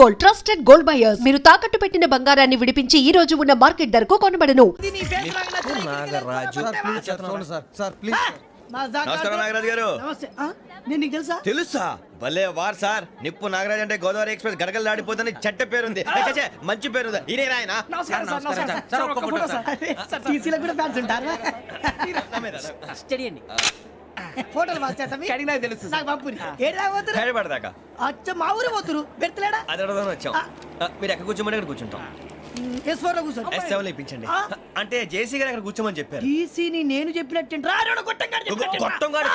Gold, trusted gold buyers. మీరు తాకట్టు పెట్టిన బంగారాన్ని విడిపించి ఈ రోజు ఉన్న మార్కెట్ ధరకు కొనబడను. నమస్కారం నాగరాజు గారు. తెలుసా? భలే వార్ సార్. నిప్పు నాగరాజ్ అంటే గోదావరి ఎక్స్ప్రెస్ గడగలు దాడిపోతుంది చెట్ట పేరుంది. మంచి పేరు. ఈయన ఆయన ఫోటోలు తెలుసు మా ఊరు పోతురు పెడతలేడా అది వచ్చాం. మీరు ఎక్కడ కూర్చోమని అక్కడ కూర్చుంటాం. ఇప్పించండి. అంటే జేసీ గారు అక్కడ కూర్చోమని చెప్పారు. నేను చెప్పినట్టు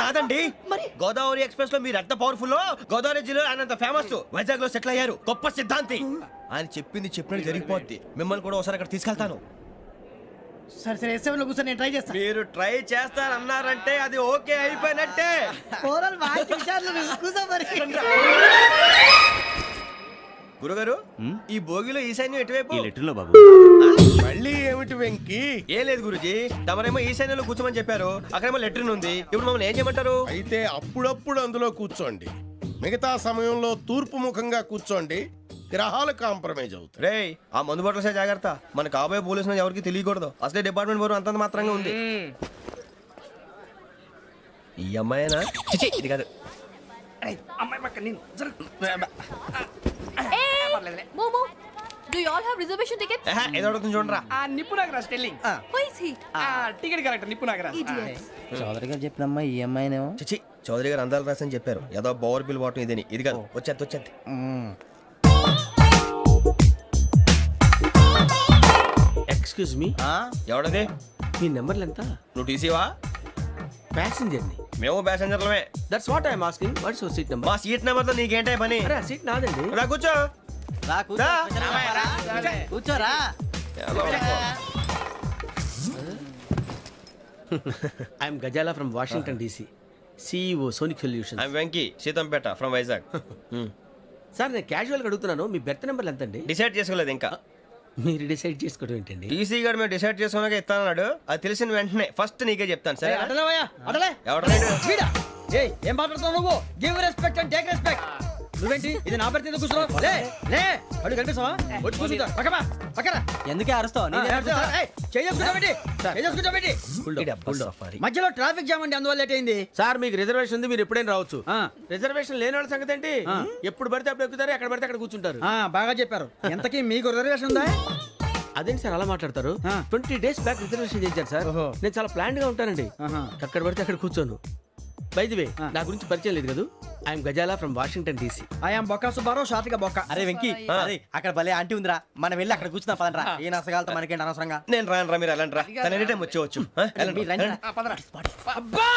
కాదండి. గోదావరి ఎక్స్ప్రెస్ లో మీరు ఎంత పవర్ఫుల్, గోదావరి జిల్లా ఆయన ఫేమస్, వైజాగ్ లో సెటిల్ అయ్యారు, గొప్ప సిద్ధాంతి. ఆయన చెప్పింది చెప్పినట్టు జరిగిపోద్ది. మిమ్మల్ని కూడా ఒకసారి అక్కడ తీసుకెళ్తాను. సరే ఎస్ఎంలో కూర్చొని నేను ట్రై చేస్తాను. మీరు ట్రై చేస్తారన్నారంటే అది ఓకే అయిపోయినట్టే. గురుగారు, ఈ భోగిలో ఈశాన్యం ఎటువైపు? మళ్ళీ ఏమిటి వెంకీ? ఏం లేదు గురుజీ, తమరేమో ఈశాన్యంలో కూర్చోమని చెప్పారు, అక్కడేమో లెట్రిన్ ఉంది. ఇప్పుడు మమ్మల్ని ఏం చేయమంటారు? అయితే అప్పుడప్పుడు అందులో కూర్చోండి, మిగతా సమయంలో తూర్పు ముఖంగా కూర్చోండి. గ్రహాలు కాంప్రమైజ్ అవుతాయి. రే, ఆ మందు బట్టలసే జాగ్రత్త. మన కాబోయే పోలీసులు ఎవరికి తెలియకూడదు. అసలే డిపార్ట్మెంట్ బోరు అంతంత మాత్రంగా ఉంది. ఈ అమ్మాయినా? ఇది కాదు. అమ్మాయి పక్క నేను Do you all have reservation tickets? ఏదో అడుగుతుంది చూడరా. నిప్పు Nagaraj telling. Who is he? Ticket correct నిప్పు నాగరాజ్. చౌదరి గారు చెప్పినమ్మా ఈ అమ్మాయినేమో. చిచి, చౌదరి గారు అందాలు రాసని చెప్పారు. ఏదో బోర్ బిల్ వాటం ఇదని. ఇది కాదు. వచ్చేది. Excuse me, ఎవడది? మీ నెంబర్లు ఎంత? నువ్వు టీసీవా? ప్యాసింజర్ ని. మేము ప్యాసెంజర్లమే. That's what I'm asking. What's your seat number? మా సీట్ నెంబర్ తో నీకేంటే పని? అరే, ఆ సీట్ నాదండి. రా కూర్చో. కూర్చోరా. I'm Gazala from Washington DC, CEO Sonic Solutions. I'm Venky, Seethampeta from Vizag. Sir, నేను క్యాజువల్ గా అడుగుతున్నాను, మీ బెర్త్ నెంబర్లు ఎంత అండి? డిసైడ్ చేసుకోలేదు ఇంకా. మీరు డిసైడ్ చేసుకోవడం ఏంటండి? టీసీ గారు మేము డిసైడ్ చేసుకున్నాక ఇస్తానన్నాడు. అది తెలిసిన వెంటనే ఫస్ట్ నీకే చెప్తాను. సరే? ఏం మాట్లాడుతున్నావు నువ్వు? Give respect and take respect. నువ్వేంటి ఇది నా పరిస్థితి ఎందుకు కూర్చున్నావు? లే అడుగు కనిపిస్తావా? వచ్చి కూర్చుంటా. పక్కరా. ఎందుకే అరుస్తావు? మధ్యలో ట్రాఫిక్ జామ్ అండి, అందువల్ల లేట్ అయింది. సార్, మీకు రిజర్వేషన్ ఉంది, మీరు ఎప్పుడైనా రావచ్చు. రిజర్వేషన్ లేని వాళ్ళ సంగతి ఏంటి? ఎప్పుడు పడితే అప్పుడు ఎక్కుతారు, ఎక్కడ పడితే అక్కడ కూర్చుంటారు. బాగా చెప్పారు. ఎంతకీ మీకు రిజర్వేషన్ ఉందా? అదేంటి సార్ అలా మాట్లాడతారు? 20 days బ్యాక్ రిజర్వేషన్ చేయించారు సార్. నేను చాలా ప్లాన్డ్ గా ఉంటానండి. అక్కడ పడితే అక్కడ కూర్చోను. బై ది వే, నా గురించి పరిచయం లేదు కదా. I'm Gazala from Washington DC. I'm Bokka Subbarao, షార్ట్గా బొక్క. అరే వెంకీ, అక్కడ భలే ఆంటీ ఉందిరా, మనం వెళ్ళి అక్కడ కూర్చున్నా పదరా. ఏ నసగాలతో మనకేంటి అనవసరంగా. నేను రాను మీరు ఎలాంటి రా. తన ఎనీ టైం వచ్చేవచ్చు. అబ్బా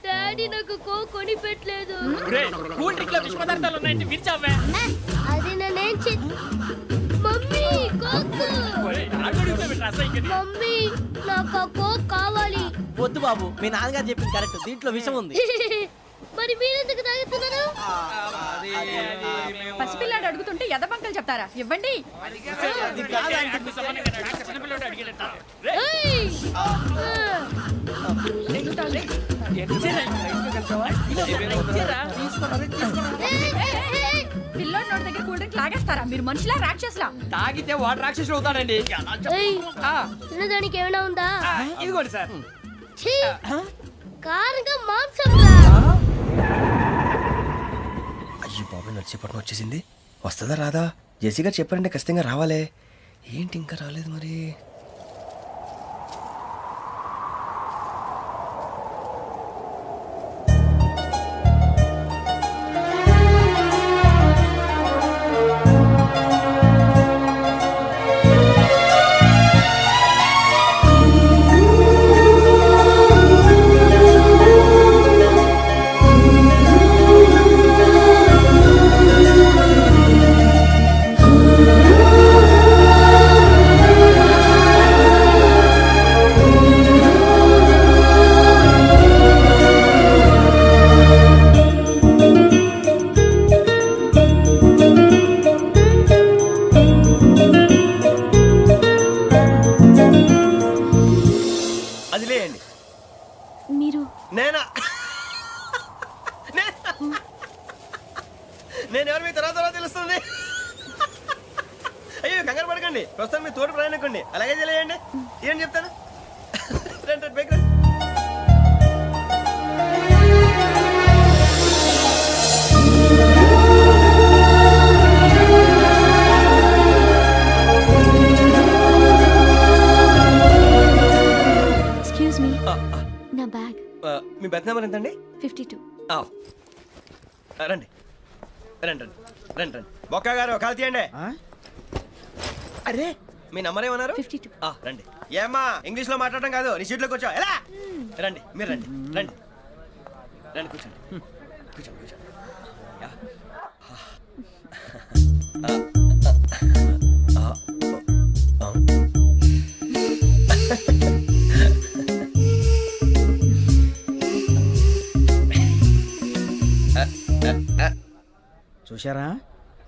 డాడీ నాకు కోక్ కొని పెట్టలేదు. అది నేనేం మమ్మీ కోక్. మమ్మీ నాకు ఆ కోక్ కావాలి. వద్దు బాబు, మీ నాన్నగారు చెప్పింది కరెక్ట్, దీంట్లో విషయం ఉంది. మరి మీరెందుకు తాగుతున్నారు? పసిపిల్లాడు అడుగుతుంటే ఎదబంకలు చెప్తారా? ఇవ్వండి. పిల్లోడి నోటి దగ్గర కూల్ డ్రింక్ లాగేస్తారా? మీరు మనుషులా రాక్షసులా? తాగితే వాడు రాక్షసుడు అవుతాడండి. తినడానికి ఏమైనా ఉందా? ఇదిగోండి సార్. కారంగా మాంసం. అయ్యో బాబు, నడిచేపట్నం వచ్చేసింది. వస్తుందా రాదా? జెసీ గారు చెప్పారంటే ఖచ్చితంగా రావాలే. ఏంటి ఇంకా రాలేదు మరి? అది లేయండి. మీరు నేనా? నేను ఎవరు మీ తర్వాత తెలుస్తుంది. అయ్యో కంగారు పడకండి, ప్రస్తుతం మీ తోటి ప్రయాణకండి. అలాగే తెలియండి. ఏం చెప్తాను. రండి రండి, బైక్ రండి. ఎక్స్క్యూజ్ మీ నా బ్యాగ్ మీ బెత్ నెంబర్ ఎంతండి? 52. రండి రండి రండి రండి రండి. బొక్క గారు కాల్ తీయండి. అరే మీ నంబర్ ఏమన్నారు? 52. రండి. ఏమ్మా ఇంగ్లీష్ లో మాట్లాడడం కాదు, నీ సీట్లోకి వచ్చావు. ఎలా రండి, మీరు రండి రండి రండి, కూర్చోండి కూర్చోండి కూర్చోండి. యా. చూశారా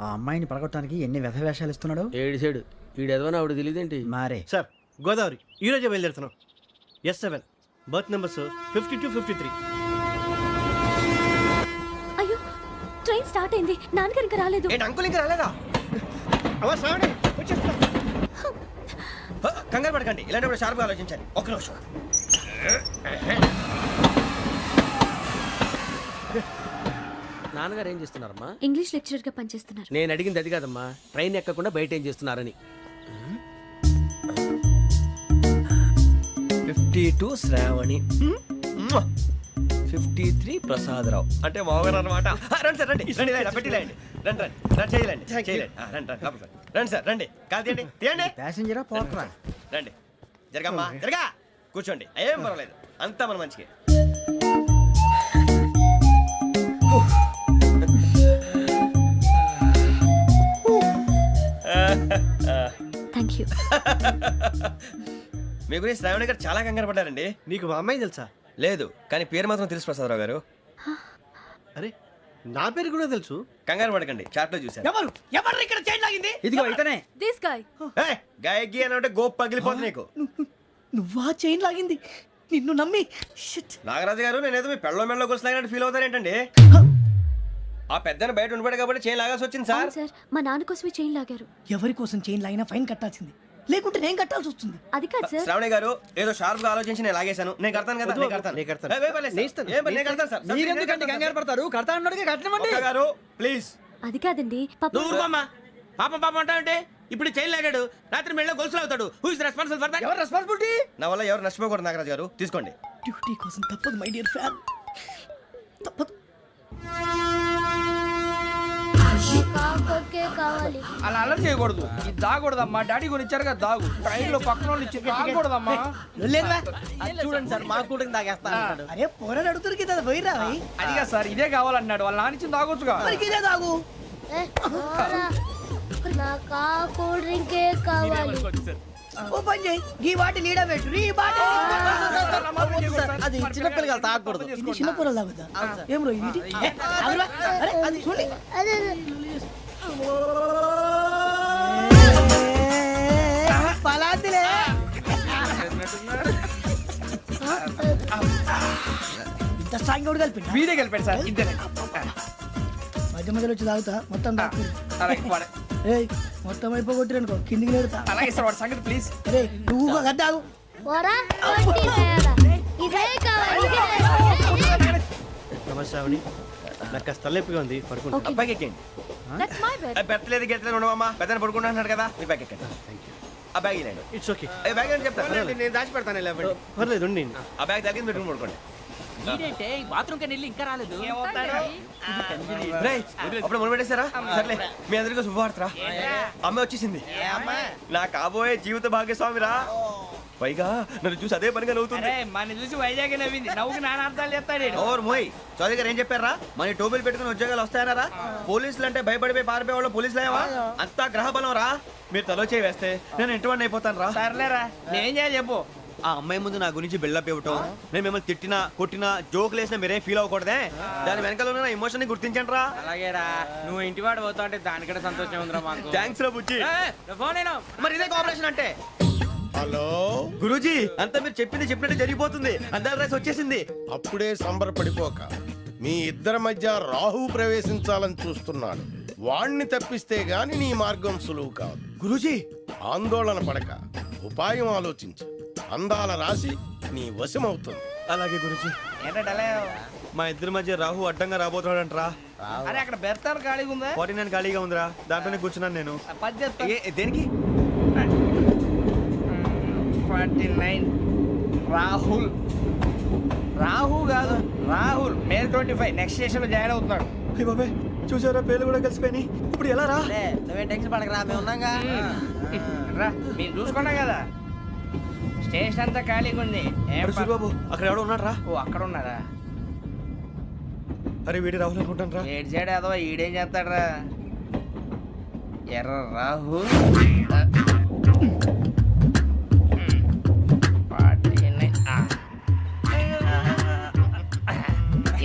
ఆ అమ్మాయిని పడగొట్టడానికి ఎన్ని వ్యధ వేషాలు ఇస్తున్నాడు. ఏడు సైడు ఈడు ఎదవని ఆవిడ తెలియదేంటి? మారే సార్ గోదావరి ఈ రోజే బయలుదేరుతున్నాం. S7 berth numbers 52, 53. అయ్యో ట్రైన్ స్టార్ట్ అయింది, నాన్నగారు ఇంకా రాలేదు. ఏంటి అంకుల్ ఇంకా రాలేదా? కంగారు పడకండి, ఇలాంటప్పుడు షార్ప్గా ఆలోచించండి. ఒక్క నిమిషం. నాన్నగారు ఏం చేస్తున్నారమ్మా? ఇంగ్లీష్ లెక్చరర్ గా పనిచేస్తున్నారు. నేను అడిగింది అది కాదమ్మా, ట్రైన్ ఎక్కకుండా బయట ఏం చేస్తున్నారని. 52 శ్రావణి, 53 ప్రసాదరావు అంటే మామగారు అనమాట. రండి సార్, రండి రండి, ఇలా పెట్టి లేండి. రండి రండి రండి, చేయలేండి చేయలేండి. రండి రండి లోపలికి రండి. రండి సార్, రండి. కాదు తీయండి తీయండి. ప్యాసింజరా పోట్రా. రండి, జరగమ్మా జరగా, కూర్చోండి. ఏం పర్వాలేదు, అంతా మన మంచికి. Thank you. మీ గురించి శ్రావణి గారు చాలా కంగారు పడ్డారండి. నీకు మా అమ్మాయి తెలుసా? లేదు, కానీ పేరు మాత్రం తెలుసు ప్రసాదరావు గారు. అరే నా పేరు కూడా తెలుసు. కంగారు పడకండి, చాట్ లో చూశాను. ఎవరు ఎవరు ఇక్కడ చైన్ లాగింది? ఇదిగో ఇతనే. This guy. గాయకి అని అంటే గోప్ పగిలిపోతుంది నీకు. నువ్వా చైన్ లాగింది? నిన్ను నమ్మి నాగరాజు గారు, నేనేదో మీ పెళ్ళ మెళ్ళలో గురిసిలాగినట్టు ఫీల్ అవుతారేంటండి? ఆ పెద్దని బయట ఉండిపోయాడు కాబట్టి చేయి లాగాల్సి వచ్చింది సార్. సార్ మా నాన్న కోసమే చైన్ లాగారు. ఎవరి కోసం చైన్ లాగినా ఫైన్ కట్టాల్సింది, లేకుంటే నేను కట్టాల్సి వస్తుంది. అది కాదు సార్. శ్రావణి గారు ఏదో షార్ప్ గా ఆలోచించి నేను లాగేశాను. నేను కడతాను కదా, నేను కడతాను. నేను కడతాను. ఏ, పర్లేదు సార్. నేను ఇస్తాను. ఏ, నేను కడతాను సార్. మీరెందుకంటే కంగారు పడతారు? కడతా అన్నాడుగా కట్టమండి. ఒక్క గారు ప్లీజ్. అది కాదండి పాప. నువ్వు ఊరుకోమ్మా. పాపం పాపం అంటావంటే ఇప్పుడు చైన్ లాగాడు, రాత్రి మెళ్ళ గొలుసులు అవుతాడు. Who is responsible for that? ఎవరు రెస్పాన్సిబిలిటీ? నా వల్ల ఎవరు నష్టపోకూడదు నాగరాజు గారు, తీసుకోండి. డ్యూటీ కోసం తప్పదు మై డియర్ ఫ్యాన్, తప్పదు. కావాలి. అలా అలర్ట్ చేయకూడదు. ఇది దాగకూడదమ్మా. డాడీ కొని ఇచ్చారు కదా దాగు. ట్రైన్ లో పక్కన వాళ్ళు ఇచ్చి దాగకూడదమ్మా. లేదురా. అది చూడండి సార్, మా కూడా తాగేస్తా అన్నాడు. అరే పోరాడు అడుగుతారు కదా, పోయిరా భయ్. అదిగా సార్, ఇదే కావాలన్నాడు. వాళ్ళ నాన్న ఇచ్చింది తాగొచ్చుగా. మరి ఇదే తాగు. నాకు కూల్ డ్రింకే కావాలి. ఓ పని చేయి, ఈ బాటి లీడ పెట్టు. ఈ బాటి అది చిన్నపిల్లలు తాగకూడదు. ఇది చిన్న పొరలు తాగుతా. ఏం రో ఇది? ఆగురా. అరే అది చూడండి. పలాతిలే. ఇంత స్ట్రాంగ్ కూడా కలిపి వీడే గెలిపాడు సార్. ఇద్దరే. మధ్య మధ్యలో వచ్చి తాగుతా మొత్తం తాగు. అలాగే వాడు. ఏయ్ మొత్తం అయిపోగొట్టి అనుకో, కిందికి నేడుతా. అలాగే సార్, వాడు సంగతి ప్లీజ్. అరే నువ్వు కదా తాగు. ఇదే కావాలి. నమస్తే శ్రావణి, నాకు కాస్త తలెప్పిగా ఉంది, పడుకుంటా. Okay. బ్యాగ్ ఎక్కండి. That's my bed. పెట్టలేదు గెట్టలేదు ఉండవమ్మా. పెద్దని పడుకుంటున్నాడు కదా, మీ బ్యాగ్ ఎక్కండి. ఆ బ్యాగ్ ఇలాండి. It's okay. బ్యాగ్ అని చెప్తాను. నేను దాచి పెడతాను. పర్లేదు ఉండి. ఆ బ్యాగ్ తగ్గింది పెట్టుకుని పడుకోండి. బాత్రూమ్ కి వెళ్ళి ఇంకా రాలేదు. రేయ్, అప్పుడు మొదలు పెట్టేశారా? సర్లే, మీ అందరికీ శుభవార్తరా. అమ్మ వచ్చేసింది. నా కాబోయే జీవిత భాగ్యస్వామిరా. పైగా నన్ను చూసి అదే పనిగా నవ్వుతుంది. మన చూసి వైజాగ్ నవ్వింది. నవ్వుకి నాన్న అర్థాలు చెప్తాడు. ఓర్ మోయ్, చౌదరి గారు ఏం చెప్పారా? మన టోబీలు పెట్టుకుని ఉద్యోగాలు వస్తాయనరా? పోలీసులు అంటే భయపడిపోయి పారిపోయే వాళ్ళు పోలీసులేవా? అంతా గ్రహ బలం రా. మీరు తలో చేయి వేస్తే నేను ఇంటివాడిని అయిపోతాను రా. సర్లేరా, నేనేం చేయాలి చెప్పు. ఆ అమ్మాయి ముందు నా గురించి బిల్డప్ ఇవ్వటం, నేను మిమ్మల్ని తిట్టినా కొట్టినా జోకులు వేసినా మీరేం ఫీల్ అవ్వకూడదే. దాని వెనకాల ఉన్న ఎమోషన్ ని గుర్తించండి రా. అలాగేరా, నువ్వు ఇంటివాడు పోతా అంటే దానికంటే సంతోషం ఉందిరా మాకు. థ్యాంక్స్ రా బుజ్జి. ఫోన్ అయినా మరి ఇదే కోఆపరేషన్ అంటే. హలో గురూజీ అంతా మీరు చెప్పింది చెప్పినట్టు జరిగిపోతుంది. అందాల రైస్ వచ్చేసింది. అప్పుడే సంబరపడిపోక మీ ఇద్దరి మధ్య రాహు ప్రవేశించాలని చూస్తున్నాడు. వాణ్ణి తప్పిస్తే గాని నీ మార్గం సులువు కాదు. గురూజీ ఆందోళన పడక ఉపాయం ఆలోచించు. అందాల రాశి నీ వశమవుతుంది. అలాగే గురూజీ. ఏంటంటే మా ఇద్దరి మధ్య రాహు అడ్డంగా రాబోతున్నాడంట్రా. అరే అక్కడ బెర్తాను ఖాళీగా ఉందా? 49 ఖాళీగా ఉందిరా, దాంట్లోనే కూర్చున్నాను నేను. పది చెప్తా. దేనికి? 49 రాహుల్. రాహు కాదు రాహుల్. మే 25 నెక్స్ట్ స్టేషన్ లో జాయిన్ అవుతున్నాడు. అయ్య బాబాయ్, చూసారా పేర్లు కూడా కలిసిపోయినాయి. ఇప్పుడు ఎలా రా? నువ్వేం టెన్షన్ పడకరా, మేము ఉన్నాగా. రా మీరు చూసుకున్నా కదా స్టేషన్ అంతా ఖాళీగా ఉంది. అరే సూరిబాబు, అక్కడ ఎవడో ఉన్నాడు రా. ఓ అక్కడ ఉన్నారా? అరే వీడి రాహుల్ అనుకుంటాను రా. ఏడు చేయడం అదో ఈడేం చేస్తాడరా? ఎర్ర రాహు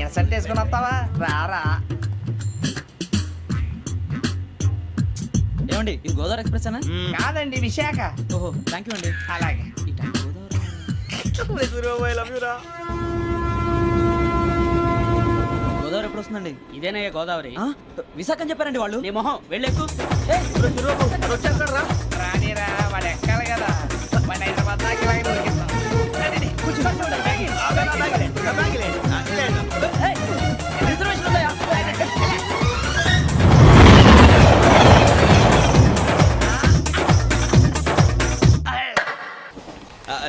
ఇన్సల్ట్ వేసుకుని వస్తావా? రారా. ఏమండి ఇది గోదావరి ఎక్స్ప్రెస్ అనా? కాదండి విశాఖ. ఓహో థ్యాంక్ యూ అండి. అలాగే. సూరిబాబు, ఐ లవ్ యు రా. గోదావరి ఎప్పుడు వస్తుందండి? ఇదేనయ్య గోదావరి. విశాఖ అని చెప్పారండి వాళ్ళు. నీ మొహం వెళ్ళెక్కు. వచ్చేస్తాడు రా. రానిరా, వాడు ఎక్కాలి కదా. వాడు హైదరాబాద్ దాకా ఇలాగే దొరికిస్తాం. రిజర్వేషన్ ఉందా?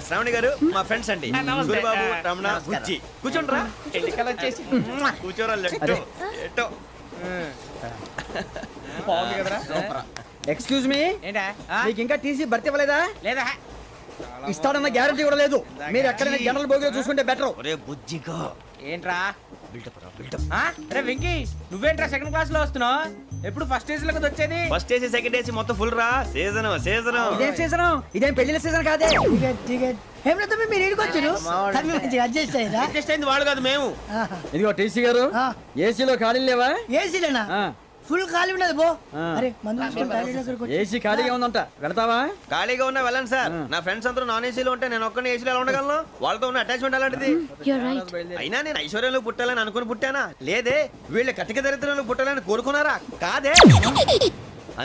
శ్రావణి గారు మా ఫ్రెండ్స్ అండి. నమస్తే. సూరిబాబు, రమణ, నమస్కారం. బుజ్జి. కూర్చోండి రా. ఎన్నికలు వచ్చేసి కూర్చోరా. లెట్టో ఎట్టో. బాగుంది కదరా? ఎక్స్క్యూజ్ మీ, ఏంటా? మీకు ఇంకా టీసీ భర్తీ ఇవ్వలేదా? లేదా ఇస్తాడన్న గ్యారంటీ కూడా లేదు. మీరు ఎక్కడైనా జనరల్ బోగిలో చూసుకుంటే బెటర్. ఒరే బుజ్జిగా, ఏంట్రా? బిల్డప్ రా, బిల్డప్. అరే వెంకీ, నువ్వేంట్రా సెకండ్ క్లాస్ లో వస్తున్నావు? ఎప్పుడు ఫస్ట్ ఏజ్ లో కదా వచ్చేది? ఫస్ట్ ఏసీ సెకండ్ ఏసీ మొత్తం ఫుల్ రా. Season season. ఇదేం సీజన్? ఇదేం పెళ్లిన సీజన్ కాదే. ఏమిటో మీరు ఇంటికి వచ్చారు అడ్జస్ట్ అయ్యారా? అడ్జస్ట్ అయింది వాళ్ళు కాదు, మేము. ఇదిగో టీసీ గారు, ఏసీలో ఖాళీ లేవా? ఏసీలేనా? ఫుల్ ఖాళీ ఉన్నది బో. అరే ఏసీ ఖాళీగా ఉందంట, వెళతావా? ఖాళీగా ఉన్నా వెళ్ళండి సార్. నా ఫ్రెండ్స్ అందరూ నాన్ ఏసీలో ఉంటే నేను ఒక్కనే ఏసీలో ఎలా ఉండగలను? వాళ్ళతో ఉన్న అటాచ్మెంట్ అలాంటిది. అయినా నేను ఐశ్వర్యంలో పుట్టాలని అనుకుని పుట్టానా? లేదే. వీళ్ళ కటిక దరిద్రంలో పుట్టాలని కోరుకున్నారా? కాదే.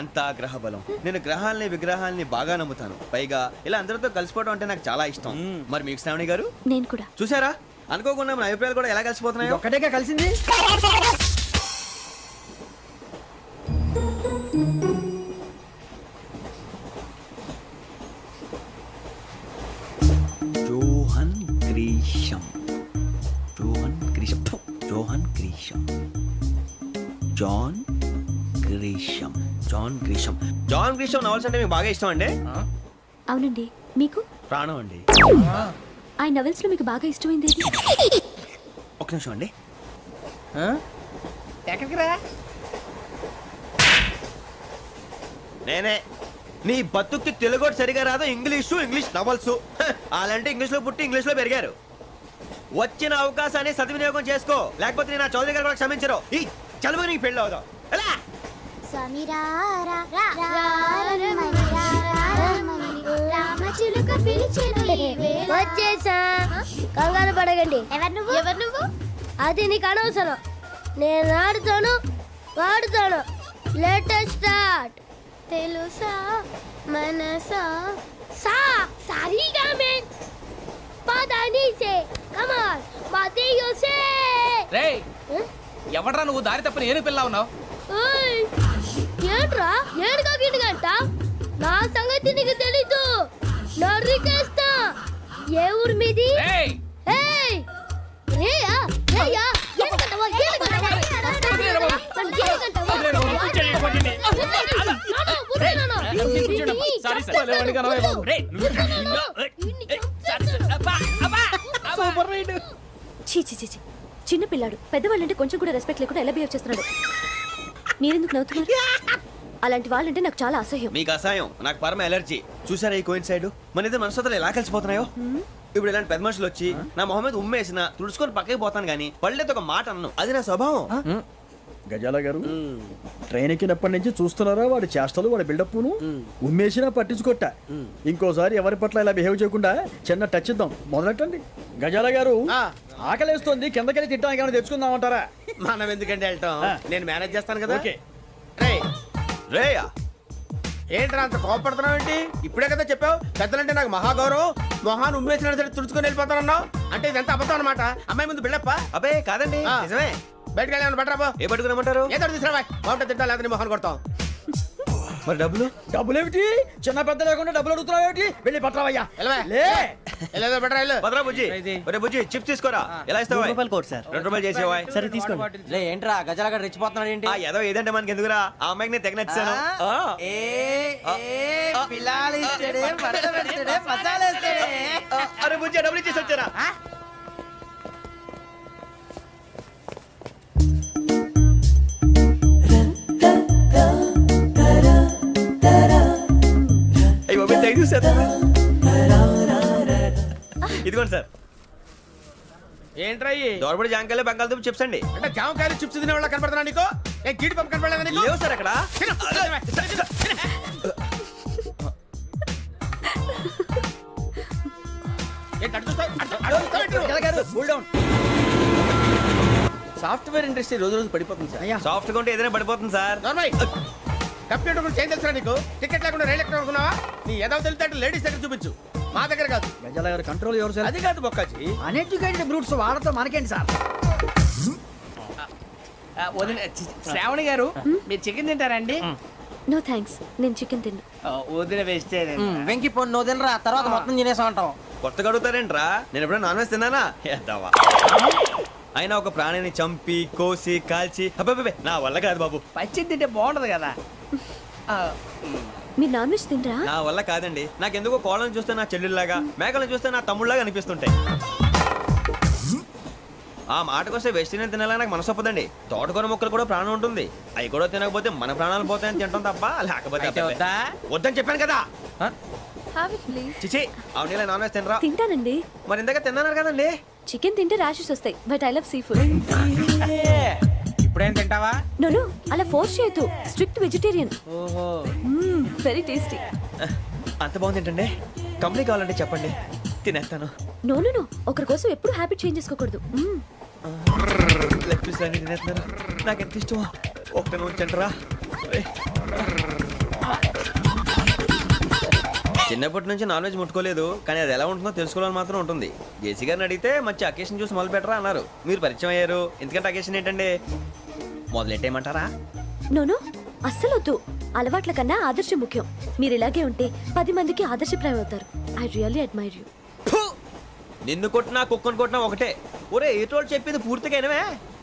అంతా గ్రహ బలం. నేను గ్రహాలని విగ్రహాలని బాగా నమ్ముతాను. పైగా ఇలా అందరితో కలిసిపోవడం అంటే నాకు చాలా ఇష్టం. మరి మీకు శ్రావణి గారు? నేను కూడా. చూసారా, అనుకోకుండా మన అభిప్రాయాలు కూడా ఎలా కలిసిపోతున్నాయో. ఒక్కటేగా కలిసింది. Johan Grisham. Johan Grisham. Johan Grisham. John Grisham. John Grisham. John Grisham novels అంటే మీకు బాగా ఇష్టం అండి? అవునండి. మీకు? ప్రాణం అండి. ఆ నవెల్స్ లో మీకు బాగా ఇష్టమైంది? ఒక నిమిషం అండి. ఎక్కడికి రా? నేనే. నీ బతుక్కి తెలుగు సరిగా రాదు, ఇంగ్లీష్ నవల్స్. అలాంటి ఇంగ్లీష్ లో పుట్టి ఇంగ్లీష్ లో పెరిగారు. వచ్చిన అవకాశాన్ని సద్వినియోగం చేసుకో, లేకపోతే నేను నా చౌదరి గారు కూడా క్షమించరు. ఈ చదువు నీకు పెళ్ళి అవుదాం. ఎలా? వచ్చేసా, కంగారు పడకండి. ఎవరు నువ్వు? అది నీకు అనవసరం. నేను ఆడుతాను, వాడుతాను. Let start. తెలుసా మనసా సా సారీగా మే పదాని సే కమాల్ బాతియో సే. రేయ్, ఎవడ్రా నువ్వు? దారి తప్పని ఏను పిల్ల ఉన్నావు? ఓయ్, ఏంట్రా ఏడుగా గిడుగంట? నా సంగతి నీకు తెలీదు. నరికేస్తా. ఏ ఊరు మీది? రేయ్, ఏయ్ రేయా రేయా ఏడుగంటవా ఏడుగంటవా చిన్న పిల్లాడు. పెద్దవాళ్ళంటే కొంచెం కూడా రెస్పెక్ట్ లేకుండా ఎలా బిహేవ్ చేస్తున్నాడు. మీరెందుకు నవ్వుతున్నారు? అలాంటి వాళ్ళంటే నాకు చాలా అసహ్యం. మీకు అసహాయం, నాకు పరమ ఎలర్జీ. చూసారా ఈ కోయిన్సైడ్? మన ఇద్దరు మనసుతో ఎలా కలిసిపోతున్నాయో. ఇప్పుడు ఇలాంటి పెద్ద మనుషులు వచ్చి నా మొహం మీద ఉమ్మేసిన తుడుచుకొని పక్కకి పోతాను, కానీ పళ్ళేతో ఒక మాట అన్ను. అది నా స్వభావం. గజాల గారు ట్రైన్ ఎక్కినప్పటి నుంచి చూస్తున్నారా వాడి చేష్టలు వాడి బిల్డప్ను ఉమ్మేసినా పట్టించుకోట ఇంకోసారి ఎవరి పట్ల ఇలా బిహేవ్ చేయకుండా చిన్న టచ్ ఇద్దాం మొదలెట్టండి గజాల గారు ఆకలేస్తోంది కిందకెళ్ళి తిట్టడానికి ఏమైనా తెచ్చుకుందామంటారా మనం ఎందుకంటే వెళ్తాం నేను మేనేజ్ చేస్తాను కదా. ఓకే. రేయ్, రేయా ఏంట్రా అంత కోపడుతున్నావు ఏంటి? ఇప్పుడే కదా చెప్పావు పెద్దలంటే నాకు మహాగౌరవం, మొహాన్ని ఉమ్మేసిన సరే తుడుచుకొని వెళ్ళిపోతానన్నావు. అంటే ఇదంతా అబద్ధం అనమాట. అమ్మాయి ముందు బిల్డప్ప. అబ్బే కాదండి ఆ. నిజమే. బయటకు వెళ్ళి బట్రాబో. ఏ పట్టుకురమ్మంటారు? ఏదో తీసుకురా బాగుంటుంది తింటా లేదా మొహాన్ని కొడతాం. మరి డబ్బులు? డబ్బులేమిటి చిన్న పెద్ద లేకుండా డబ్బులు అడుగుతున్నావు ఏమిటి వెళ్ళి పట్టరావయ్యా వెళ్ళవా? లే వెళ్ళేదో బట్రా వెళ్ళు. భద్రా బుజ్జి ఒరే బుజ్జి చిప్స్ తీసుకోరా. ఎలా ఇస్తావా? Court sir. 2 రూపాయలు చేసేవా? సరే తీసుకోండి. లే ఏంట్రా గజాల గడ రెచ్చిపోతున్నాడు ఏంటి? ఆ ఏదో ఏదంటే మనకి ఎందుకురా, ఆ అమ్మాయికి నేను తెగ నచ్చాను. అరే బుజ్జి డబ్బులు ఇచ్చేసి వచ్చారా? అయ్యో థ్యాంక్ యూ సార్. ఇదిగోండి సార్. ఏంట్రా ఇయి? దోరబడి జాంకాయలు బంగాళదుంప చిప్స్ అండి. అంటే జామకాయలు చిప్స్ తినే వాళ్ళ కనపడుతున్నా నీకు? ఏ గీడి పంప కనపడలేదా నీకు? లేవు సార్ అక్కడ. తిను, తిను. ఏంటి అటు చూస్తావు? అటు చూస్తావు ఏంటి నువ్వు? గజాల గారు కూల్ డౌన్ సాఫ్ట్వేర్ ఇండస్ట్రీ రోజు రోజు పడిపోతుంది సార్. అయ్యా సాఫ్ట్ గా ఉంటే ఏదైనా పడిపోతుంది సార్. నార్మల్ కంప్యూటర్ గురించి ఏం తెలుసా నీకు? టికెట్ లేకుండా రైలు ఎక్కడ అనుకున్నావా? నీ ఏదో తెలితే లేడీస్ దగ్గర చూపించు, మా దగ్గర కాదు. గజాల గారు కంట్రోల్ ఎవరు సార్ అది కాదు బొక్కాజీ. అన్ఎడ్యుకేటెడ్ బ్రూట్స్ వాడతాం మనకేంటి సార్ శ్రావణి గారు మీరు చికెన్ తింటారండి? నో థ్యాంక్స్, నేను చికెన్ తిన్నా. వదిన వేస్తే వెంకి పొన్ను నువ్వు తినరా, తర్వాత మొత్తం తినేసా ఉంటాం. కొత్తగా అడుగుతారేంట్రా? నేను ఎప్పుడైనా నాన్ వెజ్ తిన్నానా? ఎద్దావా. అయినా ఒక ప్రాణిని చంపి కోసి కాల్చి అబ్బబ్బే నా వల్ల కాదు బాబు. పచ్చి తింటే బాగుంటది కదా. మీరు నాన్ వెజ్ తినరా? నా వల్ల కాదండి. నాకెందుకో కోళ్ళని చూస్తే నా చెల్లెళ్ళలాగా, మేకలను చూస్తే నా తమ్ముళ్ళలాగా అనిపిస్తుంటాయి. ఆ మాటకొస్తే వెస్టిరియన్ తినాలని నాకు మనసు ఒప్పదండి. తోటకూర మొక్కలు కూడా ప్రాణం ఉంటుంది. అవి కూడా తినకపోతే మన ప్రాణాలు పోతాయని తింటాం తప్ప లేకపోతే అయితే వద్దా? వద్దని చెప్పాను కదా. Have it please. చిచి అవునీ నాన్ వెజ్ తినరా? తింటానండి. మరి ఇందాక తిన్నాను కదండి. చికెన్ తింటే ర్యాషెస్ వస్తాయి, but I love sea food. ఇప్పుడేం తింటావా? నో అలా ఫోర్స్ చేయొద్దు. Strict vegetarian. ఓహో వెరీ టేస్టీ. అంత బాగుంది ఏంటండి? కంపెనీ కావాలంటే చెప్పండి, తినేస్తాను. నో ఒకరి కోసం ఎప్పుడు హ్యాబిట్ చేంజ్ చేసుకోకూడదు. లెగ్ పీస్ అన్ని తినేస్తున్నారు. నాకు ఎంత ఇష్టం. ఒకటే ఉంచండిరా. చిన్నప్పటి నుంచి నాన్ వెజ్ ముట్టుకోలేదు, కానీ అది ఎలా ఉంటుందో తెలుసుకోవాలని మాత్రం ఉంటుంది. జేసీ గారిని అడిగితే మంచి అకేషన్ చూసి మొదలు పెట్టరా అన్నారు. మీరు పరిచయం అయ్యారు, ఎందుకంటే అకేషన్ ఏంటండి? మొదలెట్టేయమంటారా? నో అస్సలు వద్దు. అలవాట్ల కన్నా ఆదర్శం ముఖ్యం. మీరు ఇలాగే ఉంటే 10 మందికి ఆదర్శప్రాయం అవుతారు. I really admire you. నిన్ను కొట్టినా కుక్కను కొట్టినా ఒకటే. ఒరే ఏటోళ్ళు చెప్పింది పూర్తిగా వినవే.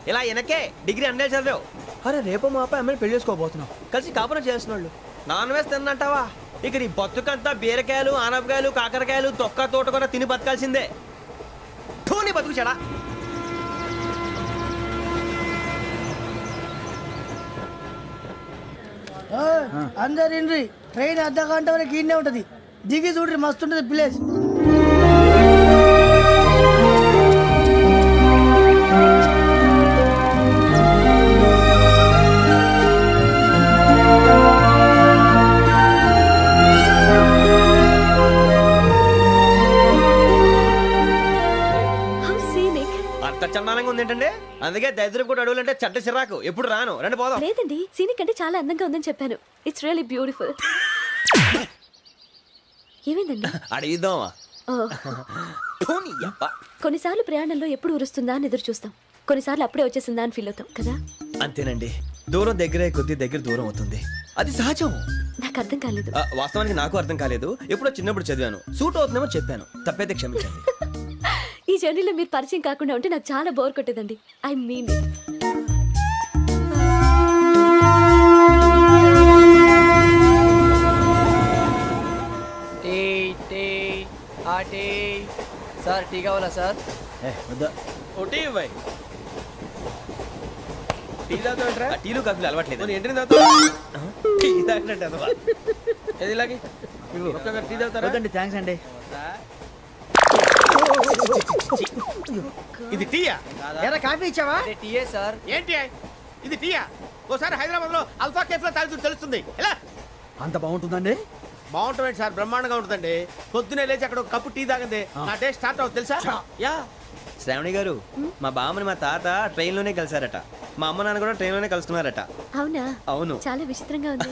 ఇలా వెనకే డిగ్రీ అన్నే చదివావు. అరే రేపు మా అబ్బాయి అమ్మాయిని పెళ్లి చేసుకోబోతున్నావు, కలిసి కాపురం చేసిన వాళ్ళు నాన్ వెజ్ తిన్నంటావా? ఇక నీ బతుకంతా బీరకాయలు ఆనపకాయలు కాకరకాయలు తొక్క తోట కూడా తిని బతకాల్సిందే. నీ బతుకు చెడా. అందరు ఇండ్రి ట్రైన్ అర్ధ గంట వరకు ఇన్నే ఉంటది. దిగి చూడ్రి మస్తు ఉంటది ప్లేస్. అంత చందానంగా ఉంది ఏంటంటే? అందుకే దరిద్రం కూడా అడవులంటే చెడ్డ చిరాకు. ఎప్పుడు రాను. రండి పోదాం. లేదండి, సీనిక్ అంటే చాలా అందంగా ఉందని చెప్పాను. It's really beautiful. ఏమైందండి? అడిగిద్దామా? కొన్నిసార్లు ప్రయాణంలో ఎప్పుడు ఉరుస్తుందా అని ఎదురు చూస్తాం, కొన్నిసార్లు అప్పుడే వచ్చేసిందా అని ఫీల్ అవుతాం కదా. అంతేనండి. దూరం దగ్గరే కొద్ది దగ్గర దూరం అవుతుంది. అది సహజం. నాకు అర్థం కాలేదు. వాస్తవానికి నాకు అర్థం కాలేదు. ఎప్పుడో చిన్నప్పుడు చదివాను. సూట్ అవుతుందేమో చెప్పాను, తప్పైతే క్షమించండి. ఈ జర్నీలో మీరు పరిచయం కాకుండా ఉంటే నాకు చాలా బోర్ కొట్టేదండి. I mean it. Tea sir, tea కావాలా సార్? ఒకటి ఇవ్వాలి. టీ తాగుతాంట్రా? టీలు కాఫీలు అలవాట్లేదు. ఎంట్రీ తాగుతా. టీ తాగినట్టు అదవా. ఏది ఇలాగే టీ తాగుతారా? థ్యాంక్స్ అండి. ఇది టీయా? ఎరా కాఫీ ఇచ్చావా? టీయే సార్. ఏంటి ఇది టీయా? ఓసారి హైదరాబాద్ లో అల్ఫా కేఫ్ లో తాగుతూ తెలుస్తుంది. ఎలా అంత బాగుంటుందండి? బాగుంటుంది సార్, బ్రహ్మాండంగా ఉంటుందండి. పొద్దునే లేచి అక్కడ ఒక కప్పు టీ తాగింది నా డే స్టార్ట్ అవుతుంది తెలుసా? యా. శ్రావణి గారు, మా బామ్మని మా తాత ట్రైన్ లోనే కలిసారట. మా అమ్మ నాన్న కూడా ట్రైన్ లోనే కలుసుకున్నారట. అవునా? అవును. చాలా విచిత్రంగా ఉంది.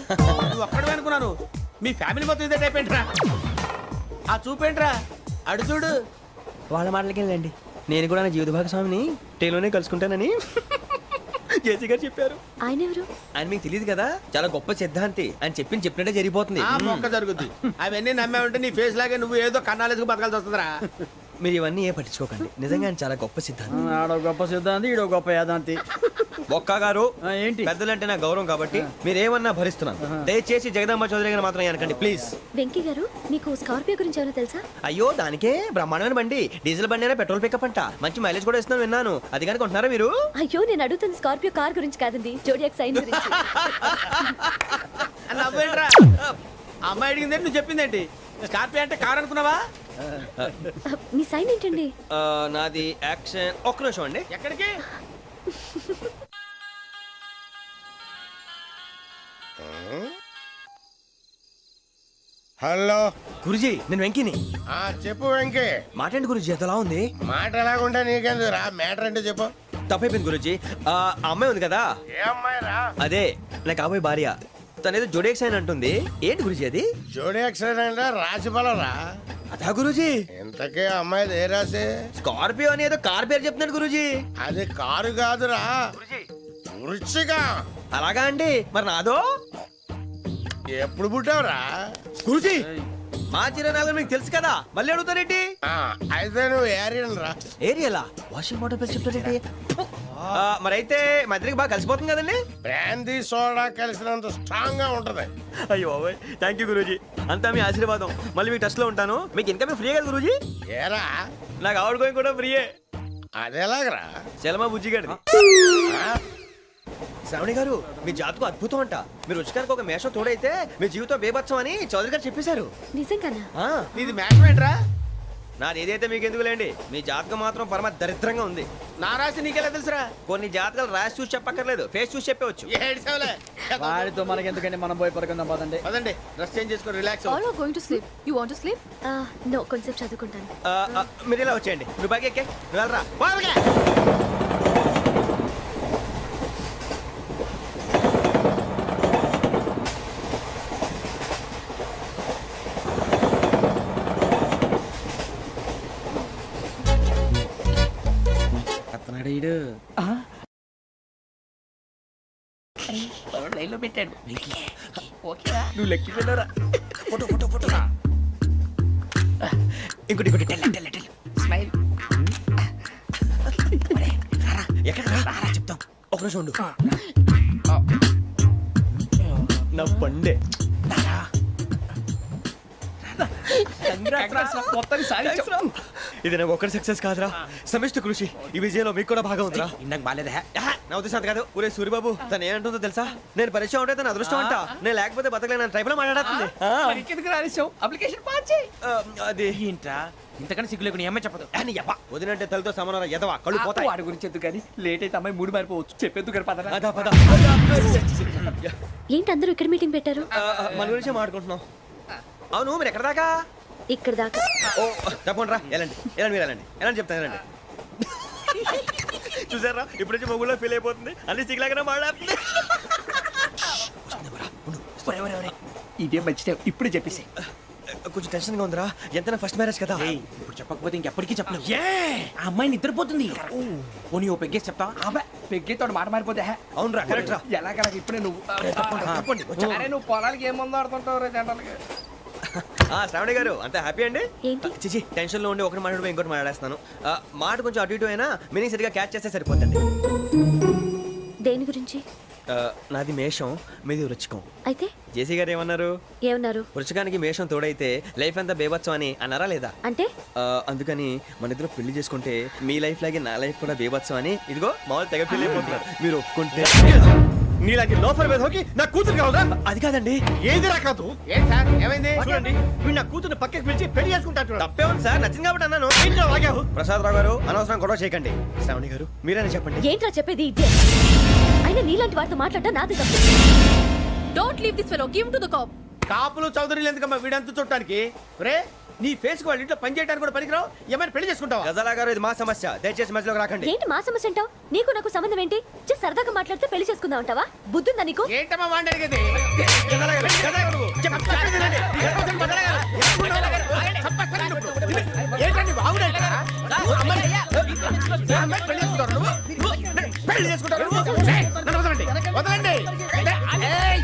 నువ్వు ఒక్కడే అనుకున్నాను, మీ ఫ్యామిలీ మొత్తం ఇదే టైప్ ఏంట్రా? ఆ చూపేంట్రా, అడు చూడు. వాళ్ళ మాటలకి వెళ్ళండి. నేను కూడా నా జీవిత భాగస్వామిని ట్రైన్ లోనే కలుసుకుంటానని జేసీ గారు చెప్పారు. ఆయన ఎవరు? ఆయన మీకు తెలియదు కదా, చాలా గొప్ప సిద్ధాంతి అని చెప్పినట్టే జరిగిపోతుంది. ఆ మొక్క జరుగుద్ది. అవన్నీ నమ్మే ఉంటే నీ ఫేస్ లాగే నువ్వు ఏదో కన్నాలేసుకు బతకాల్సి వస్తుందిరా. మీరు ఇవన్నీ ఏ పట్టించుకోకండి. నిజంగా ఆయన చాలా గొప్ప సిద్ధాంతి. ఆడో గొప్ప సిద్ధాంతి, ఈడో గొప్ప యాదాంతి. ఒక్క గారు, ఏంటి? పెద్దలంటే నా గౌరవం కాబట్టి మీరేమన్నా భరిస్తున్నాను. దయచేసి జగదాంబ చౌదరి గారు మాత్రం అనకండి ప్లీజ్. వెంకీ గారు, మీకు స్కార్పియో గురించి ఏమైనా తెలుసా? అయ్యో, దానికే బ్రహ్మాండమైన బండి. డీజిల్ బండి అయినా పెట్రోల్ పికప్ అంట. మంచి మైలేజ్ కూడా ఇస్తున్నాను విన్నాను. అది కానీ కొంటున్నారా మీరు? అయ్యో, నేను అడుగుతుంది స్కార్పియో కార్ గురించి కాదండి, జోడియాక్ సైన్ గురించి. నవ్వేంట్రా? అమ్మాయి అడిగింది నువ్వు చెప్పిందేంటి? స్కార్పియో అంటే కార్ అనుకున్నావా? మీ సైన్ ఏంటండి? నాది యాక్షన్. ఒక్క నిమిషం అండి. ఎక్కడికి? హలో గురుజీ, నేను వెంకిని. చెప్పు వెంకీ. మాటండి గురుజీ, ఎంతలా ఉంది? మాట ఎలాగుంటా నీకెందుకు రా, మ్యాటర్ అంటే చెప్పు. తప్పైపోయింది గురుజీ. ఆ అమ్మాయి ఉంది కదా, ఏ అమ్మాయి రా? అదే నా కాబోయే భార్య. తనేదో జోడేక్ సైన్ అంటుంది. ఏంటి గురుజీ అది? జోడి యాక్సిడెంట్ రాసి రా. అదా గురుజీ? ఇంతకే అమ్మాయి ఏ రాసి? స్కార్పియో అని ఏదో కార్ పేరు చెప్తున్నాడు గురుజీ. అది కారు కాదురా, వృచ్చిక. అలాగా అండి, మరి నాదో? ఎప్పుడు పుట్టావురా? గురుజీ, మా చిరనాలు మీకు తెలుసు కదా, మళ్ళీ అడుగుతారేంటి? అయితే నువ్వు ఏరియన్ రా. ఏరియలా? వాషింగ్ వాటర్ పేరు చెప్తారేంటి? మరైతే మా ఇద్దరికి బాగా కలిసిపోతుంది కదండి. బ్రాందీ సోడా కలిసినంత స్ట్రాంగ్ గా ఉంటది. అయ్యో థ్యాంక్ యూ గురూజీ, అంతా మీ ఆశీర్వాదం. మళ్ళీ మీకు టచ్ లో ఉంటాను. మీకు ఇన్కమ్ ఫ్రీ కదా గురూజీ? ఏరా, నాకు ఆవిడ గోయింగ్ కూడా ఫ్రీయే. అదేలాగరా? చలమా బుజ్జి గారిది. శ్రావణి గారు, మీ జాతకు అద్భుతం అంట. మీరు రుచికారికి ఒక మేషం తోడైతే మీ జీవితం బేబత్సం అని చౌదరి గారు చెప్పేశారు. నిజంగానా? నీది మ్యాటర్ ఏంట్రా? నాది ఏదైతే మీకు ఎందుకులేండి, మీ జాతకం మాత్రం పరమ దరిద్రంగా ఉంది. నా రాసి నీకెలా తెలుసురా? కొన్ని జాతకాలు రాసి చూసి చెప్పక్కర్లేదు, ఫేస్ చూసి చెప్పవచ్చు. వాడితో మనకి ఎందుకంటే మనం పోయి పడుకుందాం పదండి. పదండి, డ్రెస్ చేంజ్ చేసుకొని relax. All are going to sleep. You want to sleep? No, కొంచెం చదువుకుంటాను. మీరు ఇలా వచ్చేయండి. నువ్వు బాగా ఎక్కే, నువ్వు వెళ్ళరా. లైన్లో పెట్టాడు. నువ్వు లెక్కి వెళ్ళరా. Photo photo photo. ఇంకోటి ఇంకోటి. Tell smile. ఎక్కడ రా చెప్తాం. ఒక నిమిషం ఉండు. నా పండే. ఇది నాకు ఒక్కరి సక్సెస్ కాదురా, సమిష్టి కృషి. ఈ విజయంలో మీకు కూడా భాగం ఉందిరా. ఇందాక బాగాలేదా? నా ఉద్దేశం అంత కాదు. ఊరే సూరిబాబు, తను ఏమంటుందో తెలుసా? నేను పరిచయం ఉంటే తన అదృష్టం అంట. నేను లేకపోతే బతకలేను. ట్రైబ్ లో మాట్లాడుతుంది. ఎందుకు రాలేసావు? అప్లికేషన్ పాస్ చేయి. అది ఏంట్రా ఇంతకన్నా సిగ్గు లేకుండా ఏమై చెప్పదు. వదినంటే తలతో సమానం ఎదవా, కళ్ళు పోతాయి. వాడి గురించి ఎందుకు కానీ లేట్ అయితే అమ్మాయి మూడు మారిపోవచ్చు. చెప్పేందుకు గారు పద. అదా పద. ఏంటి అందరూ ఇక్కడ మీటింగ్ పెట్టారు? మన గురించే మాట్లాడుకుంటున్నాం. అవును, మీరు ఎక్కడ దాకా? ఇక్కడ దాకా. ఓ తప్పకుండా రా. వెళ్ళండి వెళ్ళండి, మీరు వెళ్ళండి. వెళ్ళండి చెప్తాను, వెళ్ళండి. చూసారా, ఇప్పుడు నుంచి మొగుల్లో ఫీల్ అయిపోతుంది. అన్ని సిగ్లాగానే మాట్లాడుతుంది. ఇదే మంచి టైం, ఇప్పుడు చెప్పేసి. కొంచెం టెన్షన్ గా ఉందిరా. ఎంతైనా ఫస్ట్ మ్యారేజ్ కదా. ఇప్పుడు చెప్పకపోతే ఇంకెప్పటికీ చెప్పను. ఆ అమ్మాయి నిద్రపోతుంది. పోనీ ఓ పెగ్గేసి చెప్తా. అబ్బాయి పెగ్గేతో మాట మారిపోతే. అవునురా, కరెక్ట్ రా. ఎలాగలా ఇప్పుడే నువ్వు అరే నువ్వు పొలాలకి ఏముందో ఆడుతుంటావు రే జనరల్గా. శ్రావణి గారు, అంత హ్యాపీ అండి? ఏంటి? చిచి, టెన్షన్ లో ఉండి ఒకటి మాట్లాడిపోయి ఇంకోటి మాట్లాడేస్తాను. మాట కొంచెం అటు ఇటు అయినా మీనింగ్ సరిగా క్యాచ్ చేస్తే సరిపోతుంది. దేని గురించి? నాది మేషం, మీది వృచ్చికం. అయితే జేసీ గారు ఏమన్నారు? ఏమన్నారు? వృచ్చికానికి మేషం తోడైతే లైఫ్ అంతా బేబత్సం అని అన్నారా లేదా? అంటే అందుకని మన ఇద్దరు పెళ్లి చేసుకుంటే మీ లైఫ్ లాగే నా లైఫ్ కూడా బేబత్సం అని ఇదిగో మామూలు తెగ పెళ్లి అయిపోతున్నారు. మీరు ఒప్పుకుంటే నీలాంటి లోఫర్ మీద హోకి నా కూతురు కావదా? అది కాదండి. ఏది రాకాదు. ఏం సార్ ఏమైంది? చూడండి, వీడు నా కూతురు పక్కకి పిలిచి పెళ్లి చేసుకుంటాడు. తప్పే ఉంది సార్, నచ్చింది కాబట్టి అన్నాను. ఆగావు. ప్రసాద్ రావు గారు, అనవసరం గొడవ చేయకండి. శ్రావణి గారు, మీరైనా చెప్పండి. ఏంట్రా చెప్పేది? ఇదే అయినా నీలాంటి వారితో మాట్లాడటం నాది తప్పు. Don't leave this fellow, give to the cop. కాపులు చౌదరులు ఎందుకమ్మా వీడంతా చూడటానికి? రే నీ ఫేస్ కు వాళ్ళ ఇంట్లో పని చేయడానికి కూడా పనికిరావు. ఏమైనా పెళ్లి చేసుకుంటావా? గజాలా గారు ఇది మా సమస్య, దయచేసి మధ్యలోకి రాకండి. ఏంటి మా సమస్య అంటావు? నీకు నాకు సంబంధం ఏంటి? జస్ట్ సరదాగా మాట్లాడితే పెళ్లి చేసుకుందాం అంటావా? బుద్ధుందా నీకు? ఏంటమ్మా వాడిని అడిగేది? ఏంటండి బాగుండేట? పెళ్లి చేసుకుంటారు నువ్వు? పెళ్లి చేసుకుంటారు నువ్వు? ఏయ్, నన్ను వదలండి, వదలండి. ఏయ్,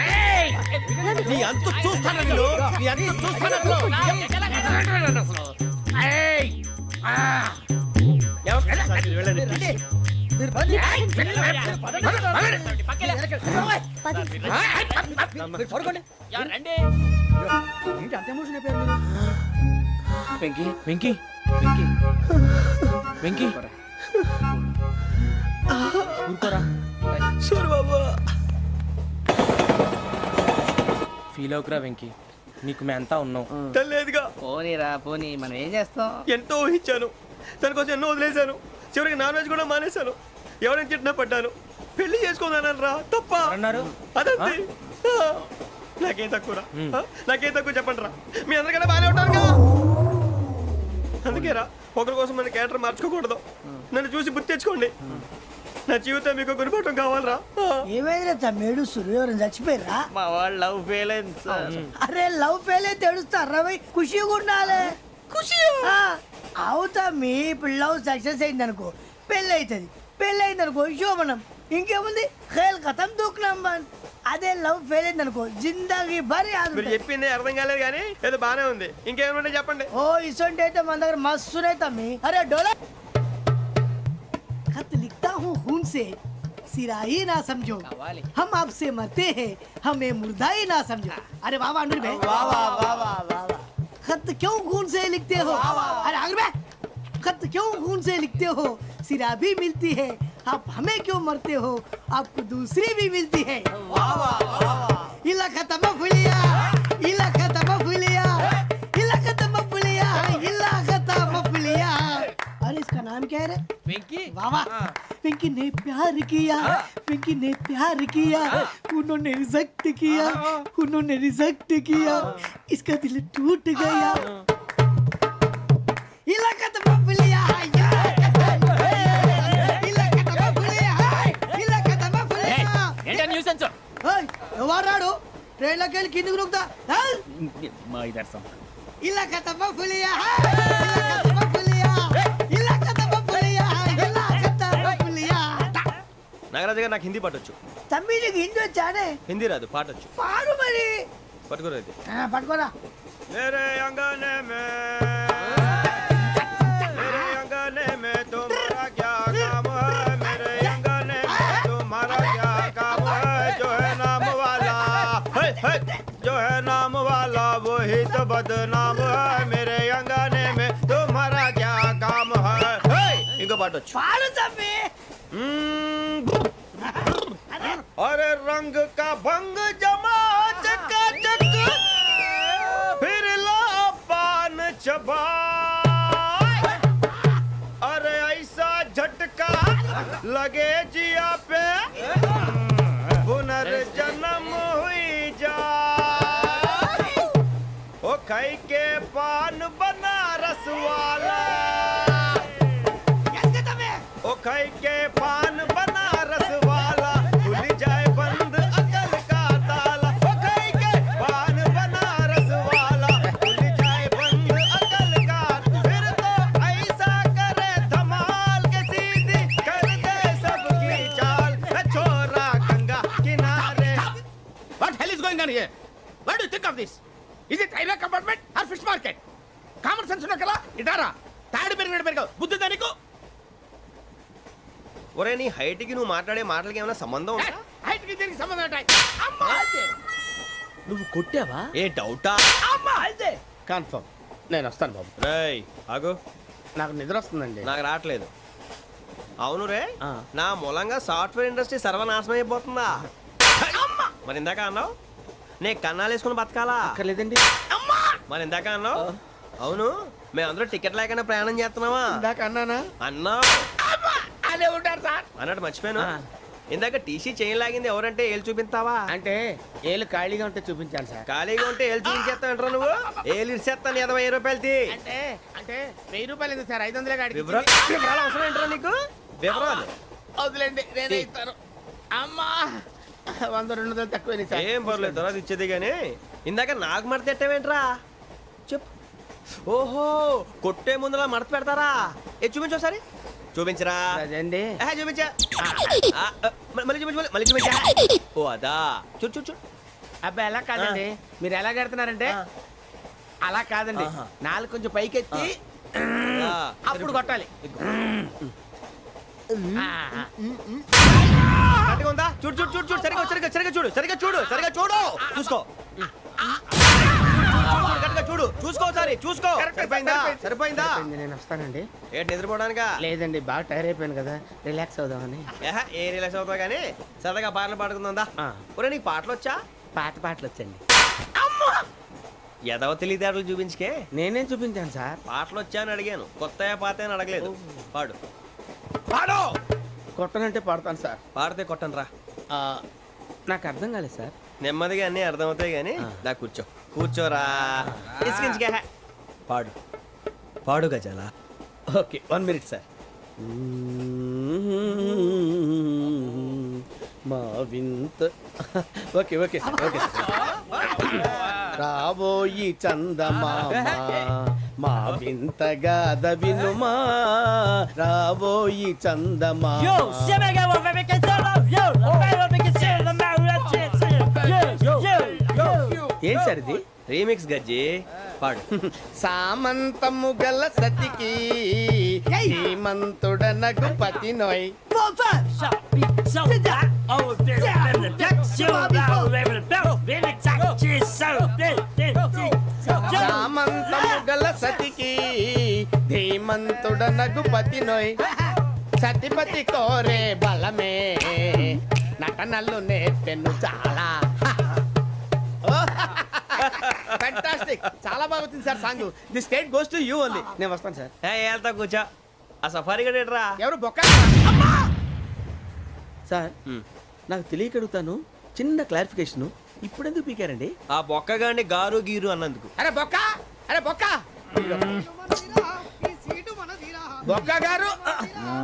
ఏయ్, నీ అంతు చూస్తాను నేను, నీ అంతు చూస్తాను అసలు. ఏయ్, ఆ. వెళ్ళండి. వెంకీ వెంకీ వెంకీ వెంకీ ఊరుకోరా. ఫీల్ అవుకురా వెంకీ, నీకు మేమంతా ఉన్నాం. తెలియదుగా, పోనీరా పోనీ, మనం ఏం చేస్తాం? ఎంతో ఊహించాను, తన కోసం ఎన్నో వదిలేశాను, చివరికి నాన్ వెజ్ కూడా మానేశాను. ఎవరైనా తిట్టినా పడ్డాను, పెళ్లి చేసుకున్నానని రా తప్ప అన్నారు అదంతే. నాకేం తక్కువ నాకేం తక్కువ చెప్పండి రా, మీ అందరికన్నా బాగానే ఉంటారుగా. అందుకే రా, ఒకరి కోసం మన క్యారెక్టర్ మార్చుకోకూడదు. నన్ను చూసి గుర్తు తెచ్చుకోండి. నా జీవితం మీకు గురిపటం కావాలరా. ఏమైందిరా తమ్మేడు ఎవరైనా చచ్చిపోయిరా? మా వాళ్ళు లవ్ ఫెయిల్ అయింది సార్. అరే లవ్ ఫెయిల్ అయితే ఏడుస్తారా భయ్? ఖుషిగా ఉండాలి. ఖుషి అవుతా మీ ఇప్పుడు లవ్ సక్సెస్ అయింది అనుకో పెళ్ళి అవుతుంది, పెళ్ళి అయింది అనుకో శోభనం. ఇంకేముంది ఖేల్ కథం దూకునాం బాన్. అదే లవ్ ఫెయిల్ అయింది అనుకో జిందాగీ భారీ. మీరు చెప్పింది అర్థం కాలేదు కానీ ఏదో బానే ఉంది. ఇంకేమైనా చెప్పండి. ఓ ఇసొంటి అయితే మన దగ్గర మస్తునే తమ్మి. అరే డోలా खत लिखता हूँ खून से सिरा ही ना समझो, हम आपसे मरते हैं हमें मुर्दा ही ना समझो. अरे वाह वाह अनुर भाई, वाह वाह वाह वाह वाह. खत क्यों खून से लिखते हो? अरे अनुर भाई, खत क्यों खून से लिखते हो? सिरा भी मिलती है, आप हमें क्यों मरते हो? आपको दूसरी भी मिलती है. वाह वाह वाह. इला खत्म फुलिया, इला खत्म फुलिया, इला खत्म फुलिया, इला खत्म फुलिया. अरे इसका नाम क्या है रे? వెంకీ वाह वाह. पिंकी ने प्यार किया, पिंकी ने प्यार किया, उन्होंने रिजेक्ट किया, उन्होंने रिजेक्ट किया, इसका दिल टूट गया. इलाका तो बबलिया इलाका तो बबलिया इलाका तो बबलिया. ఏంటా న్యూసెన్స్? ఓయ్ ఎవరాడు ట్రైన్ లోకి వెళ్ళి కిందికి నొక్కుతా? మా ఇదర్సం ఇలాకా तो बबलिया इलाका तो बबलिया इलाका तो बबलिया इलाका तो बबलिया. నాగరాజు గారు నాకు హిందీ పాటొచ్చు. తమ్మి నీకు హిందీ వచ్చానే? హిందీ రాదు, పాటొచ్చు. పాడు మరి. పట్టుకోరు అయితే. పట్టుకోరా. मेरे अंगने में तुम्हारा क्या काम है? मेरे अंगने में तुम्हारा क्या काम है? जो है नाम वाला जो है नाम वाला वही तो बदनाम है. मेरे अंगने में तुम्हारा क्या काम है? इनको बाटो పాడు తమ్మి. अरे रंग का भंग जमा चकाचक फिर ला पान चबा. अरे ऐसा झटका लगे जिया पे पुनर्जन्म हुई जा. ओ खाई के पान बनारस वाला, ओ खाई के पान बनारस वाला खुल जाए बंद अकल का ताला. ओ खाई के पान बनारस वाला खुल जाए बंद अकल का. फिर तो ऐसा करे धमाल के सीधी कर दे सबकी चाल. छोरा गंगा किनारे. What hell is going on here? What do you think of this? Is it railway compartment or fish market? Common sense ఉన్నా కదా ఇటారా. తాడు పెరిగావు బుద్ధి దానికి. ఒరే నీ హైట్ కి నువ్వు మాట్లాడే మాటలకి ఏమైనా సంబంధం ఉందా? హైట్ కి దీనికి సంబంధం ఉంటాయి. అమ్మా అయితే నువ్వు కొట్టావా? ఏ డౌటా? అమ్మా అయితే కన్ఫర్మ్. నేను వస్తాను బాబు. రేయ్ ఆగు, నాకు నిద్ర వస్తుందండి. నాకు రావట్లేదు. అవును రే, నా మూలంగా సాఫ్ట్వేర్ ఇండస్ట్రీ సర్వనాశనం అయిపోతుందా? మరి ఇందాక అన్నావు నే కన్నాలు వేసుకుని బతకాలా? లేదండి. మరి ఇందాక అన్నావు అవును మేమందరూ టికెట్ లేకుండా ప్రయాణం చేస్తున్నావా? ఇందాక అన్నానా? అన్నావు. బాగానే ఉంటారు సార్. అన్నట్టు మర్చిపోయాను, ఇందాక టీసీ చేయి లాగింది ఎవరంటే ఏళ్ళు చూపిస్తావా? అంటే ఏళ్ళు ఖాళీగా ఉంటే చూపించాలి సార్. ఖాళీగా ఉంటే ఏళ్ళు చూపించేస్తానంటారా నువ్వు? ఏళ్ళు ఇచ్చేస్తాను 20 రూపాయలది. అంటే అంటే 1000 రూపాయలు ఎందుకు సార్? 500 కాడికి వివరాలు అవసరం ఏంటరా నీకు? వివరాలు వదిలేండి, నేనే ఇస్తాను. అమ్మా 100 200 తక్కువ సార్. ఏం పర్లేదు, తర్వాత ఇచ్చేది కానీ ఇందాక నాకు మడత పెట్టావేంట్రా? చెప్పు. ఓహో, కొట్టే ముందులా మడత పెడతారా? ఏ చూపించు ఒకసారి. చూపించరా? అదండి. చూపించా. మళ్ళీ చూపించు, మళ్ళీ చూపించా. ఓ అదా, చూడు చూడు చూడు. అబ్బాయి ఎలా కాదండి, మీరు ఎలా కడుతున్నారంటే అలా కాదండి, నాలుగు కొంచెం పైకెత్తి అప్పుడు కొట్టాలి. కరెక్ట్గా ఉందా? చూడు చూడు చూడు చూడు, సరిగా సరిగా సరిగా చూడు, సరిగా చూడు, సరిగా చూడు, చూసుకో. కరెక్ట్గా చూడు, చూసుకో ఒకసారి, చూసుకో. సరిపోయిందా? సరిపోయిందా? నేను వస్తానండి. ఏంటి నిద్రపోవడానికా? లేదండి, బాగా టైర్ అయిపోయాను కదా, రిలాక్స్ అవుదామని. ఏ రిలాక్స్ అవుతావు కానీ సరదాగా పాటలు పాడుకుందా? ఒరే నీకు పాటలు వచ్చా? పాత పాటలు వచ్చండి. ఎదవ తెలివితేటలు చూపించుకే. నేనేం చూపించాను సార్? పాటలు వచ్చా అని అడిగాను, కొత్త పాత అని అడగలేదు. పాడు పాడు. కొట్టనంటే పాడతాను సార్. పాడితే కొట్టను రా. నాకు అర్థం కాలేదు సార్. నెమ్మదిగా అన్నీ అర్థమవుతాయి కానీ దా కూర్చో. కూర్చోరా. ఇసుకించుకే. పాడు పాడు గజాల. Okay, 1 minute sir. మా వింత. Okay okay sir, okay sir. రాబోయి చందమామ మా వింతగా దవినుమా, రాబోయి చందమామ. ఏం సార్ ఇది? రీమిక్స్ గజ్జి. పాడు. సామంతము గల సతికి శ్రీమంతుడనగు పతి నోయ్. సామంతము గల సతికి ధీమంతుడనగు పతి నోయ్. సతిపతి కోరే బలమే నటనలు నేర్పెను చాలా. ఫ్యాంటాస్టిక్, చాలా బాగా వచ్చింది sir song. The state goes to you only. నేను వస్తాను సార్. వెళ్తా కూర్చో. ఆ సఫారీ గడేట్రా? ఎవరు బొక్క సార్? నాకు తెలియక అడుగుతాను, చిన్న క్లారిఫికేషన్. ఇప్పుడు ఎందుకు పీకారండి? ఆ బొక్కగాండి గారు గీరు అన్నందుకు. అరే బొక్క, అరే బొక్క, బొక్క గారు,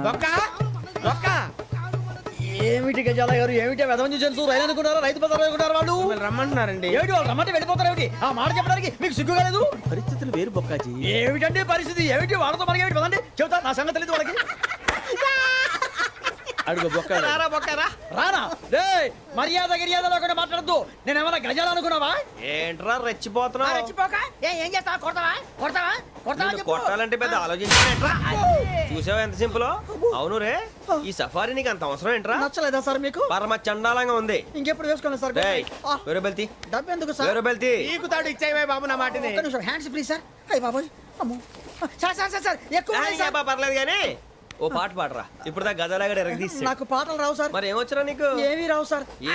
బొక్క బొక్క. ఏమిటి గజాల గారు, ఏమిటి వెదవని జంతువు? రైలు అనుకున్నారా? రైతు బజార్ అనుకున్నారా? వాళ్ళు రమ్మంటున్నారండి. ఏమిటి వాళ్ళు రమ్మంటే వెళ్ళిపోతారు? ఏమిటి ఆ మాట చెప్పడానికి మీకు సిగ్గు కాలేదు? పరిస్థితులు వేరు బొక్కాజీ. ఏమిటంటే పరిస్థితి? ఏమిటి వాళ్ళతో మనకి ఏమిటి? పదండి చెబుతా, నా సంగతి తెలియదు వాళ్ళకి. అడుగు బొక్క. రారా బొక్కరా. రానా? రే మర్యాద గిర్యాద లేకుండా మాట్లాడద్దు. నేను ఏమైనా గజాలు అనుకున్నావా? ఏంట్రా రెచ్చిపోతున్నావు? రెచ్చిపోక ఏం చేస్తావా? కొడతావా? కొడతావా? కొడతావా? నిన్ను కొట్టాలంటే పెద్ద ఆలోచించానేట్రా. చూసావా ఎంత సింపుల్? అవును రే, ఈ సఫారీ నీకు అంత అవసరం ఏంట్రా? నచ్చలేదా సార్ మీకు? పరమ చండాలంగా ఉంది. ఇంకెప్పుడు వేసుకోండి సార్. డేయ్, వేరే బెల్తి, డబ్బు ఎందుకు సార్? వేరే బెల్తి. నీకు తాడు ఇచ్చేవే బాబు నా మాటని. ఒక్క నిమిషం, హ్యాండ్స్ ఫ్రీ సార్. అయ్యి బాబోయ్, అమ్మో. సార్ సార్ సార్ సార్ ఎక్కువ ఉన్నాయి సార్. పర్లేదు కానీ ఓ పాట పాడరా. ఇప్పుడు దా గదలాగడ ఎరగదీసి. నాకు పాటలు రావు సార్. మరి ఏమొచ్చరా నీకు? ఏమీ రావు సార్. ఏ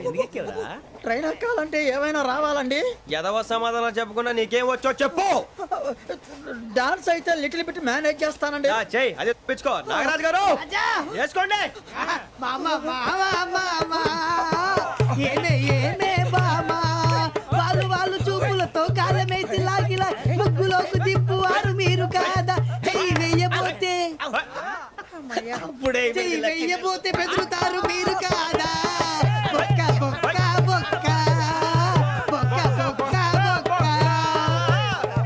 ఎందుకు ఎక్కేవరా? ట్రైన్ ఎక్కాలంటే ఏమైనా రావాలండి. ఎదవ సమాధానం చెప్పకుండా నీకేం వచ్చో చెప్పు. డాన్స్ అయితే లిటిల్ బిట్ మేనేజ్ చేస్తానండి. చెయ్యి, అదే తెప్పించుకో. నాగరాజు గారు వేసుకోండి. మామా మామా మామా ఏమే ఏమే బామా, వాళ్ళు వాళ్ళు చూపులతో కాలమేసి లాగిలా ముగ్గులోకి దిప్పువారు మీరు కాదా? చెయ్యి వెయ్యబోతే చెయ్యి వెయ్యబోతే బెదురుతారు